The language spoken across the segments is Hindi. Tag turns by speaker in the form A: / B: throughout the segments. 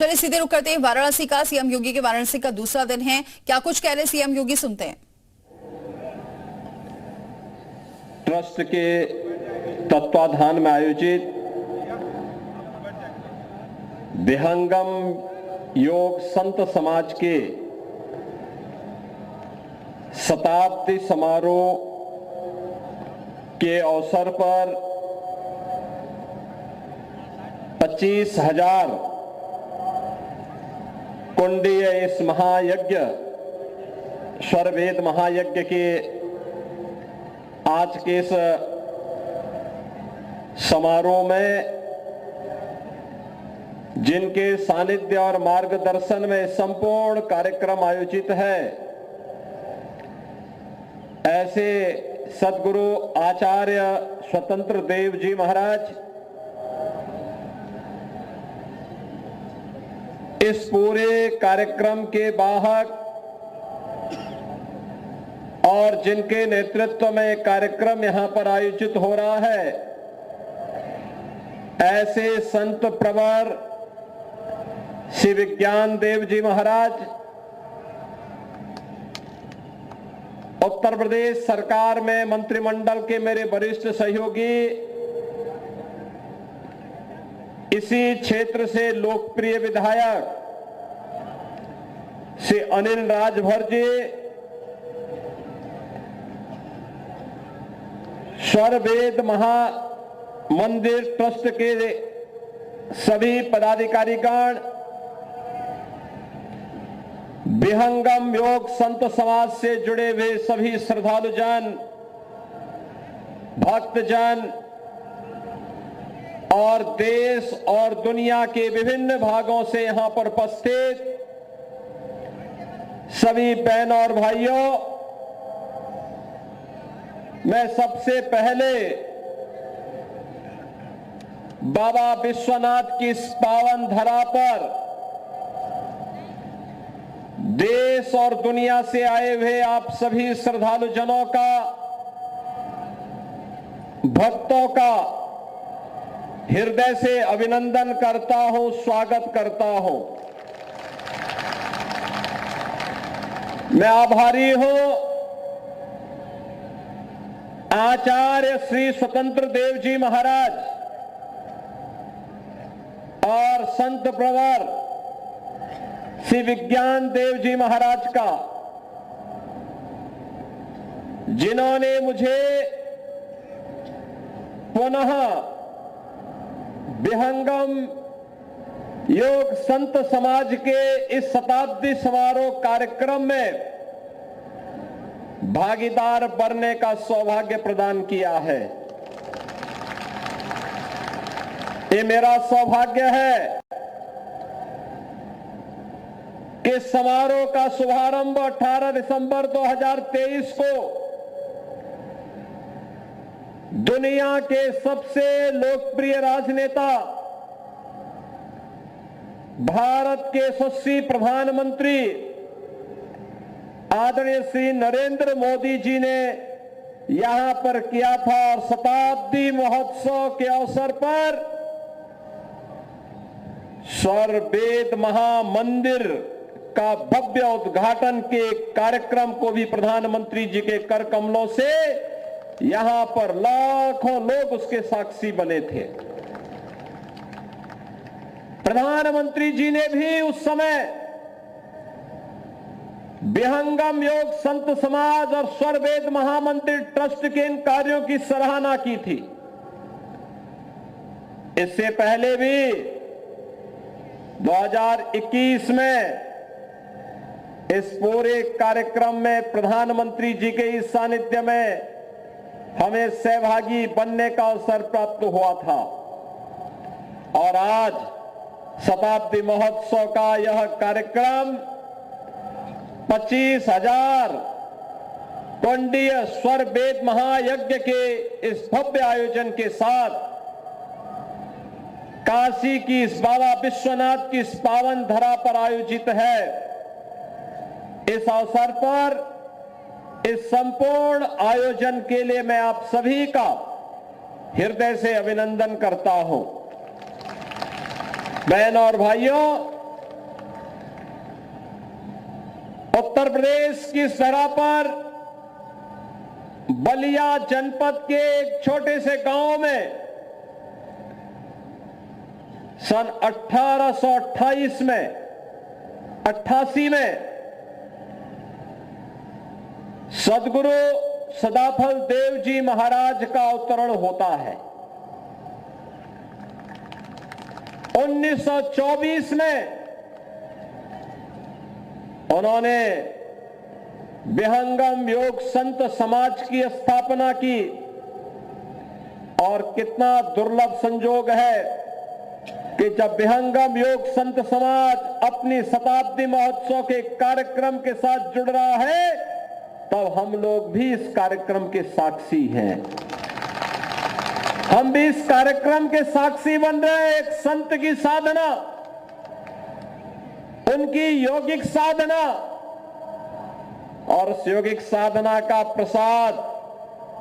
A: चलिए सीधे रुक करते हैं वाराणसी का। सीएम योगी के वाराणसी का दूसरा दिन है, क्या कुछ कह रहे सीएम योगी, सुनते हैं।
B: ट्रस्ट के तत्वाधान में आयोजित विहंगम योग संत समाज के शताब्दी समारोह के अवसर पर 25,000 कुंडीय इस महायज्ञ स्वरवेद महायज्ञ के आज के इस समारोह में जिनके सानिध्य और मार्गदर्शन में संपूर्ण कार्यक्रम आयोजित है, ऐसे सद्गुरु आचार्य स्वतंत्र देव जी महाराज इस पूरे कार्यक्रम के वाहक और जिनके नेतृत्व में कार्यक्रम यहां पर आयोजित हो रहा है, ऐसे संत प्रवर श्री विज्ञान देव जी महाराज, उत्तर प्रदेश सरकार में मंत्रिमंडल के मेरे वरिष्ठ सहयोगी, इसी क्षेत्र से लोकप्रिय विधायक श्री अनिल राजभर जी, स्वरवेद महामंदिर ट्रस्ट के सभी पदाधिकारीगण, विहंगम योग संत समाज से जुड़े हुए सभी श्रद्धालुजन, भक्तजन और देश और दुनिया के विभिन्न भागों से यहां पर उपस्थित सभी बहनों और भाइयों, मैं सबसे पहले बाबा विश्वनाथ की इस पावन धरा पर देश और दुनिया से आए हुए आप सभी श्रद्धालुजनों का, भक्तों का हृदय से अभिनंदन करता हूं, स्वागत करता हूं। मैं आभारी हूं आचार्य श्री स्वतंत्र देव जी महाराज और संत प्रवर श्री विज्ञान देव जी महाराज का, जिन्होंने मुझे पुनः विहंगम योग संत समाज के इस शताब्दी समारोह कार्यक्रम में भागीदार बनने का सौभाग्य प्रदान किया है। ये मेरा सौभाग्य है कि समारोह का शुभारंभ 18 दिसंबर 2023 को दुनिया के सबसे लोकप्रिय राजनेता, भारत के यशस्वी प्रधानमंत्री आदरणीय श्री नरेंद्र मोदी जी ने यहां पर किया था और शताब्दी महोत्सव के अवसर पर स्वरवेद महामंदिर का भव्य उद्घाटन के कार्यक्रम को भी प्रधानमंत्री जी के कर कमलों से यहां पर लाखों लोग उसके साक्षी बने थे। प्रधानमंत्री जी ने भी उस समय विहंगम योग संत समाज और स्वरवेद महामंदिर ट्रस्ट के इन कार्यों की सराहना की थी। इससे पहले भी 2021 में इस पूरे कार्यक्रम में प्रधानमंत्री जी के इस सानिध्य में हमें सहभागी बनने का अवसर प्राप्त हुआ था और आज शताब्दी महोत्सव का यह कार्यक्रम 25,000 कुंडीय स्वरवेद महायज्ञ के इस भव्य आयोजन के साथ काशी की इस बाबा विश्वनाथ की इस पावन धरा पर आयोजित है। इस अवसर पर इस संपूर्ण आयोजन के लिए मैं आप सभी का हृदय से अभिनंदन करता हूं। बहनों और भाइयों, उत्तर प्रदेश की सरहद पर बलिया जनपद के एक छोटे से गांव में सन 1888 में सदगुरु सदाफल देव जी महाराज का अवतरण होता है। 1924 में उन्होंने विहंगम योग संत समाज की स्थापना की और कितना दुर्लभ संजोग है कि जब विहंगम योग संत समाज अपनी शताब्दी महोत्सव के कार्यक्रम के साथ जुड़ रहा है, तब हम लोग भी इस कार्यक्रम के साक्षी हैं। हम भी इस कार्यक्रम के साक्षी बन रहे हैं। एक संत की साधना, उनकी यौगिक साधना, और उस यौगिक साधना का प्रसाद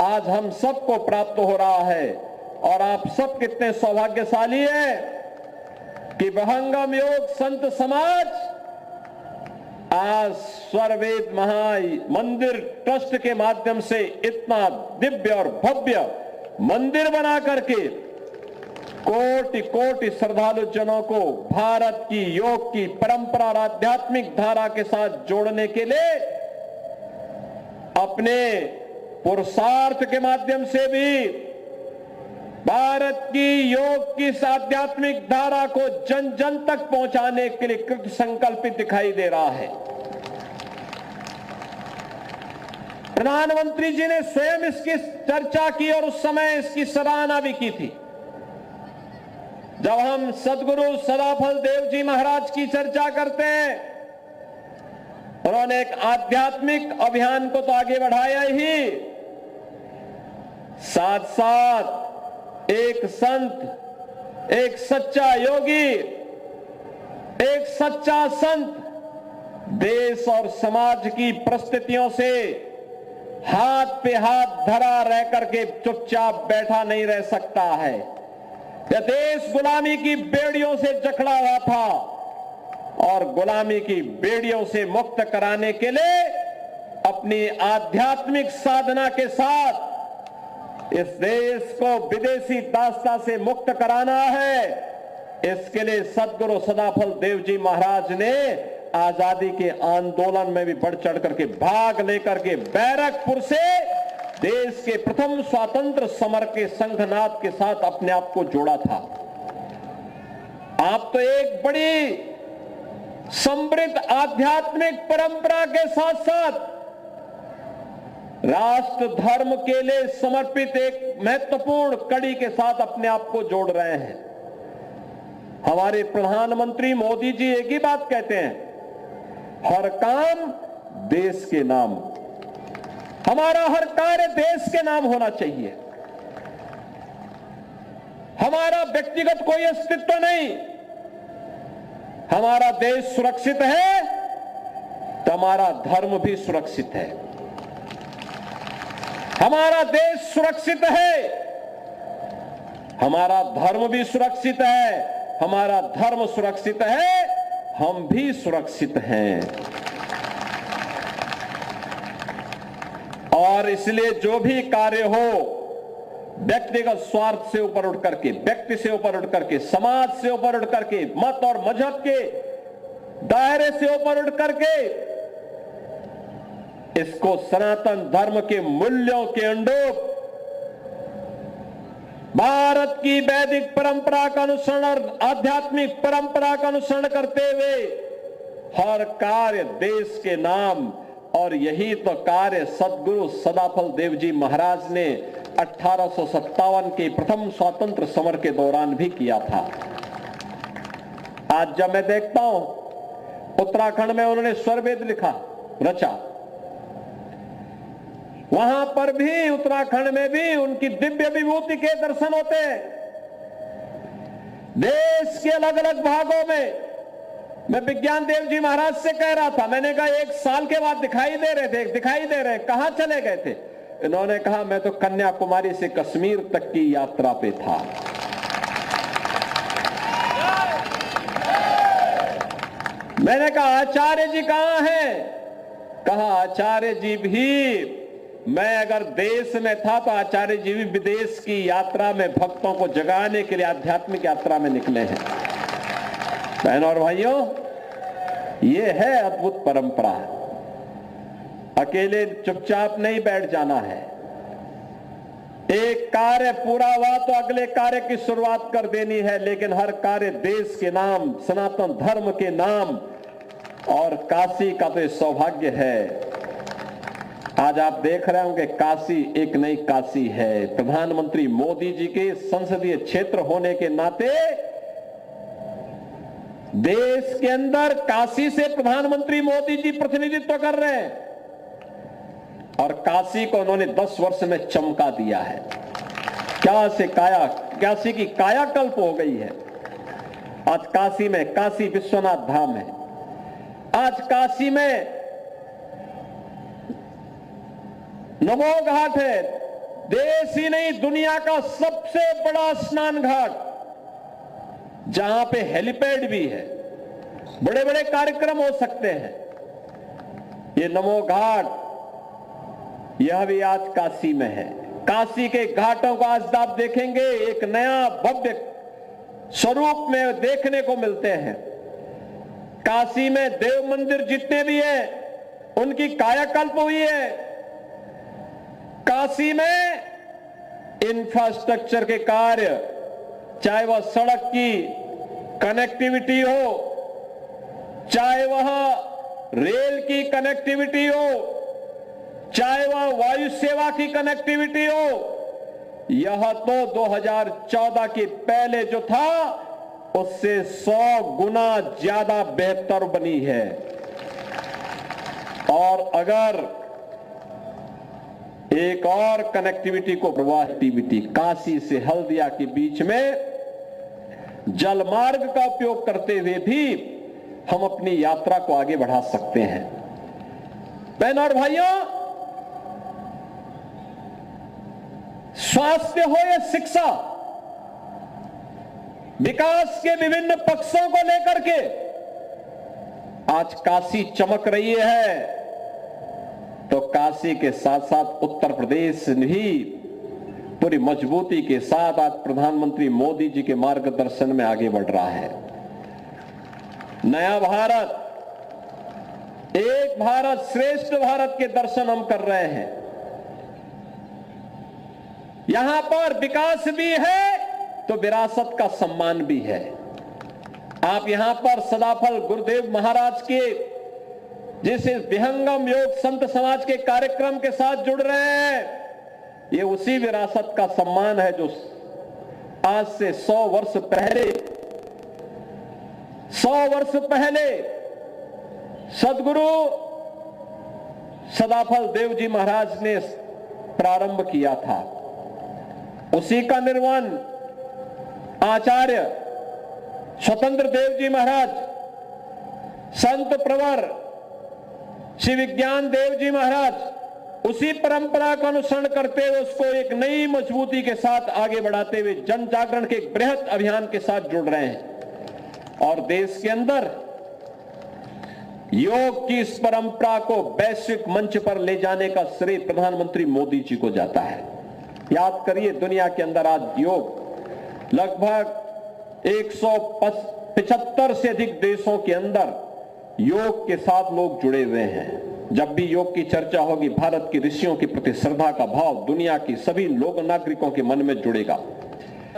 B: आज हम सबको प्राप्त हो रहा है। और आप सब कितने सौभाग्यशाली हैं कि विहंगम योग संत समाज आज स्वरवेद मंदिर ट्रस्ट के माध्यम से इतना दिव्य और भव्य मंदिर बना करके कोटि कोटि श्रद्धालु जनों को भारत की योग की परंपरा और आध्यात्मिक धारा के साथ जोड़ने के लिए अपने पुरुषार्थ के माध्यम से भी भारत की योग की इस आध्यात्मिक धारा को जन जन तक पहुंचाने के लिए कृत संकल्पित दिखाई दे रहा है। प्रधानमंत्री जी ने स्वयं इसकी चर्चा की और उस समय इसकी सराहना भी की थी। जब हम सदगुरु सदाफल देव जी महाराज की चर्चा करते हैं, उन्होंने एक आध्यात्मिक अभियान को तो आगे बढ़ाया ही, साथ साथ एक संत, एक सच्चा योगी, एक सच्चा संत देश और समाज की परिस्थितियों से हाथ पे हाथ धरा रह करके चुपचाप बैठा नहीं रह सकता है। यह देश गुलामी की बेड़ियों से जकड़ा हुआ था और गुलामी की बेड़ियों से मुक्त कराने के लिए अपनी आध्यात्मिक साधना के साथ इस देश को विदेशी दास्ता से मुक्त कराना है। इसके लिए सदगुरु सदाफल देव जी महाराज ने आजादी के आंदोलन में भी बढ़ चढ़ करके भाग लेकर के बैरकपुर से देश के प्रथम स्वतंत्र समर के संघनाद के साथ अपने आप को जोड़ा था। आप तो एक बड़ी समृद्ध आध्यात्मिक परंपरा के साथ साथ राष्ट्र धर्म के लिए समर्पित एक महत्वपूर्ण कड़ी के साथ अपने आप को जोड़ रहे हैं। हमारे प्रधानमंत्री मोदी जी एक ही बात कहते हैं, हर काम देश के नाम। हमारा हर कार्य देश के नाम होना चाहिए। हमारा व्यक्तिगत कोई अस्तित्व नहीं। हमारा देश सुरक्षित है तो हमारा धर्म भी सुरक्षित है। हमारा देश सुरक्षित है, हमारा धर्म भी सुरक्षित है। हमारा धर्म सुरक्षित है, हम भी सुरक्षित हैं। और इसलिए जो भी कार्य हो, व्यक्तिगत स्वार्थ से ऊपर उठ करके, व्यक्ति से ऊपर उठ करके, समाज से ऊपर उठ करके, मत और मजहब के दायरे से ऊपर उठ करके इसको सनातन धर्म के मूल्यों के अनुरूप भारत की वैदिक परंपरा का अनुसरण और आध्यात्मिक परंपरा का अनुसरण करते हुए हर कार्य देश के नाम। और यही तो कार्य सदगुरु सदाफल देव जी महाराज ने 1857 के प्रथम स्वतंत्र समर के दौरान भी किया था। आज जब मैं देखता हूं उत्तराखंड में उन्होंने स्वरवेद लिखा, रचा, वहां पर भी, उत्तराखंड में भी उनकी दिव्य विभूति के दर्शन होते हैं। देश के अलग अलग भागों में, मैं विज्ञान देव जी महाराज से कह रहा था, मैंने कहा 1 साल के बाद दिखाई दे रहे, कहां चले गए थे? इन्होंने कहा मैं तो कन्याकुमारी से कश्मीर तक की यात्रा पे था। मैंने कहा आचार्य जी कहां हैं? कहा आचार्य जी भी, मैं अगर देश में था तो आचार्य जी भी विदेश की यात्रा में भक्तों को जगाने के लिए आध्यात्मिक यात्रा में निकले हैं। बहनों और भाइयों, ये है अद्भुत परंपरा। अकेले चुपचाप नहीं बैठ जाना है। एक कार्य पूरा हुआ तो अगले कार्य की शुरुआत कर देनी है, लेकिन हर कार्य देश के नाम, सनातन धर्म के नाम, और काशी का तो सौभाग्य है। आज आप देख रहे होंगे काशी एक नई काशी है। प्रधानमंत्री मोदी जी के संसदीय क्षेत्र होने के नाते देश के अंदर काशी से प्रधानमंत्री मोदी जी प्रतिनिधित्व कर रहे हैं, और काशी को उन्होंने 10 वर्ष में चमका दिया है। काशी की कायाकल्प हो गई है। आज काशी में काशी विश्वनाथ धाम है। आज काशी में नमो घाट है। देश ही नहीं, दुनिया का सबसे बड़ा स्नान घाट, जहां पे हेलीपैड भी है, बड़े बड़े कार्यक्रम हो सकते हैं। ये नमो घाट, यह भी आज काशी में है। काशी के घाटों को आज आप देखेंगे, एक नया भव्य स्वरूप में देखने को मिलते हैं। काशी में देव मंदिर जितने भी हैं, उनकी कायाकल्प हुई है। काशी में इंफ्रास्ट्रक्चर के कार्य, चाहे वह सड़क की कनेक्टिविटी हो, चाहे वह रेल की कनेक्टिविटी हो, चाहे वह वायु सेवा की कनेक्टिविटी हो, यह तो 2014 के पहले जो था उससे 100 गुना ज्यादा बेहतर बनी है। और अगर एक और कनेक्टिविटी को, एक्टिविटी, काशी से हल्दिया के बीच में जल मार्ग का उपयोग करते हुए भी हम अपनी यात्रा को आगे बढ़ा सकते हैं। बहनों और भाइयों, स्वास्थ्य हो या शिक्षा, विकास के विभिन्न पक्षों को लेकर के आज काशी चमक रही है, तो काशी के साथ साथ उत्तर प्रदेश भी पूरी मजबूती के साथ आज प्रधानमंत्री मोदी जी के मार्गदर्शन में आगे बढ़ रहा है। नया भारत, एक भारत श्रेष्ठ भारत के दर्शन हम कर रहे हैं। यहां पर विकास भी है तो विरासत का सम्मान भी है। आप यहां पर सदाफल गुरुदेव महाराज के जिस विहंगम योग संत समाज के कार्यक्रम के साथ जुड़ रहे हैं, ये उसी विरासत का सम्मान है जो आज से 100 वर्ष पहले सदगुरु सदाफल देव जी महाराज ने प्रारंभ किया था। उसी का निर्माण आचार्य स्वतंत्र देव जी महाराज, संत प्रवर श्री विज्ञान देव जी महाराज, उसी परंपरा का अनुसरण करते हुए उसको एक नई मजबूती के साथ आगे बढ़ाते हुए जन जागरण के एक बृहत अभियान के साथ जुड़ रहे हैं। और देश के अंदर योग की इस परंपरा को वैश्विक मंच पर ले जाने का श्रेय प्रधानमंत्री मोदी जी को जाता है। याद करिए, दुनिया के अंदर आज योग लगभग 175 से अधिक देशों के अंदर योग के साथ लोग जुड़े हुए हैं। जब भी योग की चर्चा होगी, भारत के ऋषियों के प्रति श्रद्धा का भाव दुनिया की सभी लोग नागरिकों के मन में जुड़ेगा।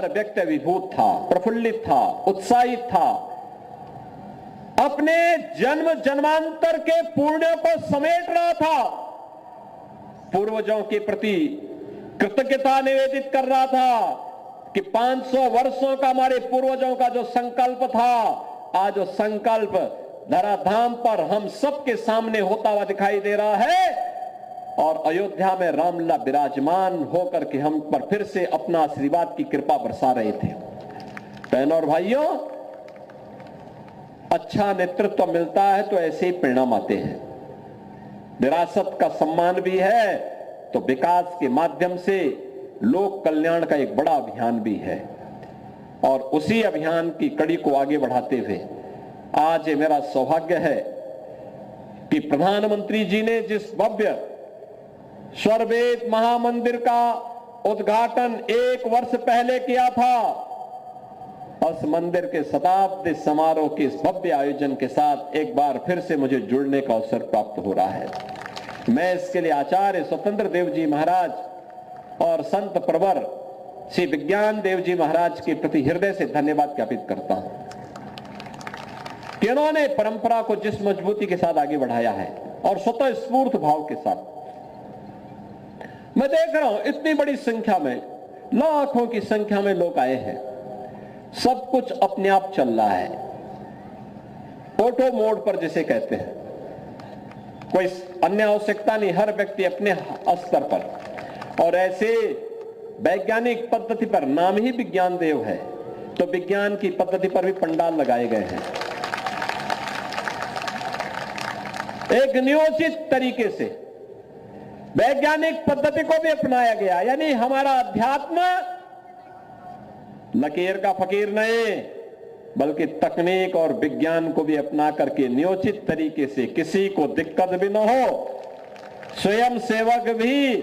B: व्यक्ति विभूत था, प्रफुल्लित था, उत्साहित था, अपने जन्म जन्मांतर के पुण्यों को समेट रहा था, पूर्वजों के प्रति कृतज्ञता निवेदित कर रहा था कि 500 वर्षों का हमारे पूर्वजों का जो संकल्प था, आज वो संकल्प धराधाम पर हम सबके सामने होता हुआ दिखाई दे रहा है। और अयोध्या में रामलला विराजमान होकर के हम पर फिर से अपना आशीर्वाद की कृपा बरसा रहे थे। बहनों और भाइयों, अच्छा नेतृत्व मिलता है तो ऐसे ही परिणाम आते हैं। विरासत का सम्मान भी है तो विकास के माध्यम से लोक कल्याण का एक बड़ा अभियान भी है। और उसी अभियान की कड़ी को आगे बढ़ाते हुए आज ये मेरा सौभाग्य है कि प्रधानमंत्री जी ने जिस भव्य स्वरवेद महामंदिर का उद्घाटन 1 वर्ष पहले किया था, उस मंदिर के शताब्दी समारोह के इस भव्य आयोजन के साथ एक बार फिर से मुझे जुड़ने का अवसर प्राप्त हो रहा है। मैं इसके लिए आचार्य स्वतंत्र देव जी महाराज और संत प्रवर श्री विज्ञान देव जी महाराज के प्रति हृदय से धन्यवाद ज्ञापित करता हूं कि उन्होंने परंपरा को जिस मजबूती के साथ आगे बढ़ाया है और स्वतः स्फूर्त भाव के साथ। मैं देख रहा हूं इतनी बड़ी संख्या में, लाखों की संख्या में लोग आए हैं। सब कुछ अपने आप चल रहा है, ऑटो मोड पर जिसे कहते हैं। कोई अन्य आवश्यकता नहीं, हर व्यक्ति अपने स्तर पर। और ऐसे वैज्ञानिक पद्धति पर, नाम ही विज्ञान देव है, तो विज्ञान की पद्धति पर भी पंडाल लगाए गए हैं। एक नियोजित तरीके से वैज्ञानिक पद्धति को भी अपनाया गया, यानी हमारा अध्यात्म लकीर का फकीर नहीं, बल्कि तकनीक और विज्ञान को भी अपना करके नियोजित तरीके से, किसी को दिक्कत भी न हो, स्वयं सेवक भी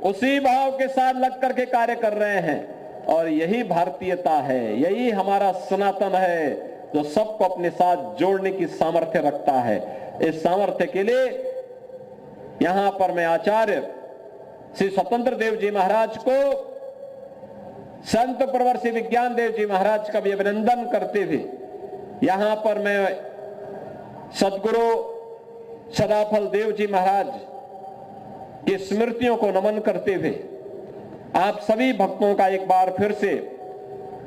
B: उसी भाव के साथ लग करके कार्य कर रहे हैं। और यही भारतीयता है, यही हमारा सनातन है, जो सबको अपने साथ जोड़ने की सामर्थ्य रखता है। इस सामर्थ्य के लिए यहां पर मैं आचार्य श्री स्वतंत्र देव जी महाराज को, संत प्रवर श्री विज्ञान देव जी महाराज का भी अभिनंदन करते हुए, यहां पर मैं सदगुरु सदाफल देव जी महाराज की स्मृतियों को नमन करते हुए आप सभी भक्तों का एक बार फिर से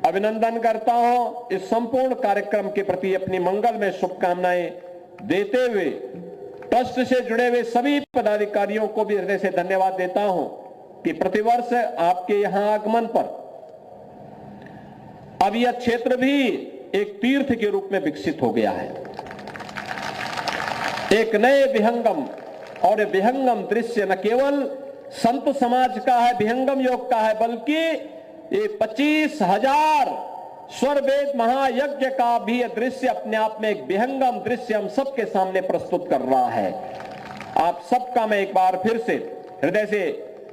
B: अभिनंदन करता हूं। इस संपूर्ण कार्यक्रम के प्रति अपनी मंगलमय शुभकामनाएं देते हुए ट्रस्ट से जुड़े हुए सभी पदाधिकारियों को भी हृदय से धन्यवाद देता हूं कि प्रतिवर्ष आपके यहां आगमन पर अब यह क्षेत्र भी एक तीर्थ के रूप में विकसित हो गया है। एक नए विहंगम, और विहंगम दृश्य न केवल संत समाज का है, विहंगम योग का है, बल्कि ये 25,000 स्वरवेद महायज्ञ का भी यह दृश्य अपने आप में एक विहंगम दृश्य हम सबके सामने प्रस्तुत कर रहा है। आप सबका मैं एक बार फिर से हृदय से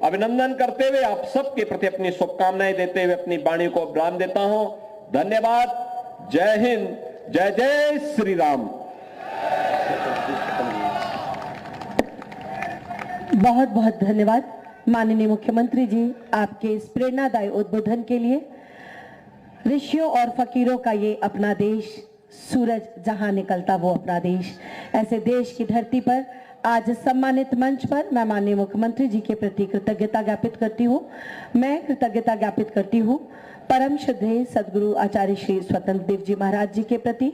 B: अभिनंदन करते हुए आप सबके प्रति अपनी शुभकामनाएं देते हुए अपनी वाणी को विराम देता हूं। धन्यवाद। जय हिंद, जय जय श्री राम।
C: बहुत बहुत धन्यवाद माननीय मुख्यमंत्री जी, आपके इस प्रेरणादायी उद्बोधन के लिए। ऋषियों और फकीरों का ये अपना देश, सूरज जहां निकलता वो अपना देश। ऐसे देश की धरती पर आज सम्मानित मंच पर मैं माननीय मुख्यमंत्री जी के प्रति कृतज्ञता ज्ञापित करती हूँ। मैं कृतज्ञता ज्ञापित करती हूँ परम श्रद्धेय सदगुरु आचार्य श्री स्वतंत्र देव जी महाराज जी के प्रति।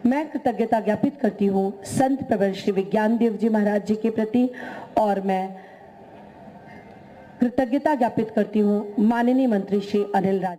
C: मैं कृतज्ञता ज्ञापित करती हूँ संत प्रवर श्री विज्ञान देव जी महाराज जी के प्रति। और मैं कृतज्ञता ज्ञापित करती हूँ माननीय मंत्री श्री अनिल राज।